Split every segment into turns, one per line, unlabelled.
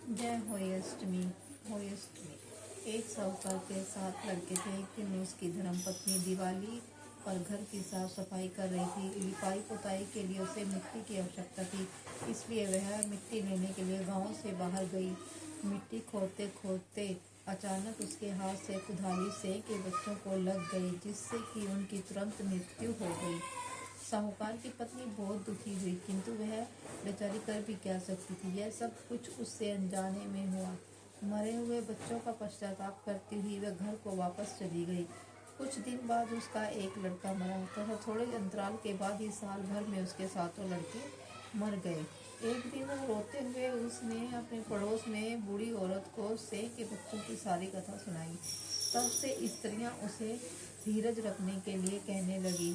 जय होयष्टमी। होयष्टमी एक साहूकार के 7 लड़के थे। एक दिन उसकी धर्मपत्नी दिवाली पर घर की साफ सफाई कर रही थी। लिपाई पुताई के लिए उसे मिट्टी की आवश्यकता थी, इसलिए वह मिट्टी लेने के लिए गांव से बाहर गई। मिट्टी खोदते खोदते अचानक उसके हाथ से कुल्हाड़ी 6 के बच्चों को लग गई, जिससे कि उनकी तुरंत मृत्यु हो गई। साहूकार की पत्नी बहुत दुखी हुई, किंतु वह बेचारी कर भी क्या सकती थी। यह सब कुछ उससे अनजाने में हुआ। मरे हुए बच्चों का पश्चाताप करती हुई वह घर को वापस चली गई। कुछ दिन बाद उसका एक लड़का मरा तथा थोड़े अंतराल के बाद ही साल भर में उसके 7 लड़के मर गए। एक दिन रोते हुए उसने अपने पड़ोस में बूढ़ी औरत को 6 के बच्चों की सारी कथा सुनाई। तब से स्त्रियां उसे धीरज रखने के लिए कहने लगी,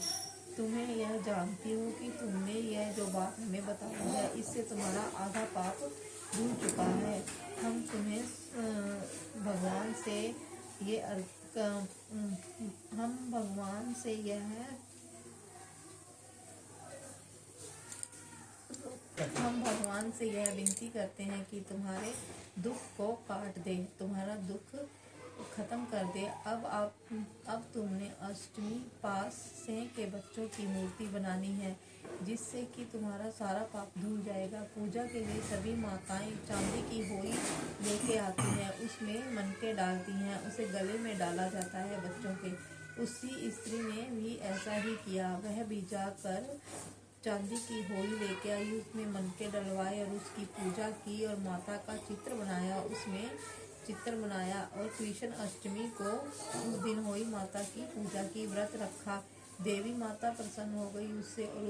तुम्हें यह जानती हो कि तुमने यह जो बात हमें बताई है, इससे तुम्हारा आधा पाप धुल चुका है। हम तुम्हें भगवान से ये हम भगवान से यह हम भगवान से यह विनती करते हैं कि तुम्हारे दुख को काट दे, तुम्हारा दुख खत्म कर दे। अब तुमने अष्टमी पास 6 के बच्चों की मूर्ति बनानी है, जिससे कि तुम्हारा सारा पाप धुल जाएगा। पूजा के लिए सभी माताएं चांदी की होई लेके आती हैं, उसमें मनके डालती हैं, उसे गले में डाला जाता है बच्चों के। उसी स्त्री ने भी ऐसा ही किया। वह भी जाकर चांदी की होली लेके आई, उसमें मनके डलवाए और उसकी पूजा की और माता का चित्र बनाया और कृष्ण अष्टमी को उस दिन होई माता की पूजा की, व्रत रखा। देवी माता प्रसन्न हो गई उससे और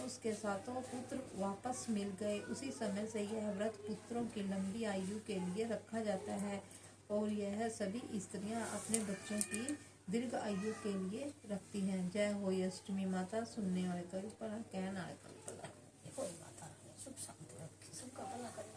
उसके 7 पुत्र वापस मिल गए। उसी समय से यह व्रत पुत्रों की लंबी आयु के लिए रखा जाता है और यह सभी स्त्रियां अपने बच्चों की दीर्घ आयु के लिए रखती हैं। जय होय अष्टमी माता, सुनने वाले का ऊपर कहना है
कोई माता सुख शांति रखे, सबका भला करे।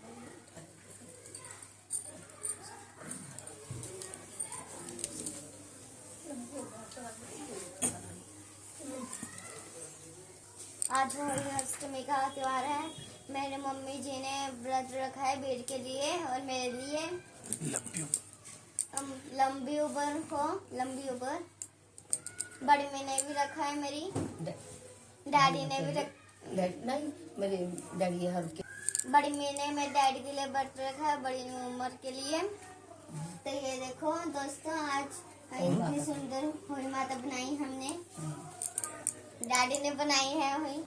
आज होली अष्टमी का त्योहार है। मेरी मम्मी जी ने व्रत रखा है भेड़ के लिए और मेरे लिए। लंबी उबर बड़ी मैंने भी रखा है, मेरी डैडी ने भी
नहीं, मेरे डैडी हर के
बड़ी मैंने मेरे डैडी के लिए व्रत रखा है, बड़ी उम्र के लिए। तो ये देखो दोस्तों, आज इतनी सुंदर होली माता बनाई हमने, डैडी ने बनाई है। हुई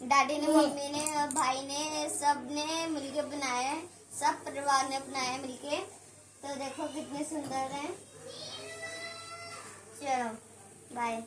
डैडी ने, मम्मी ने और भाई ने, सब ने मिलके बनाया है, सब परिवार ने बनाया मिलके। तो देखो कितने सुंदर है। चलो बाय।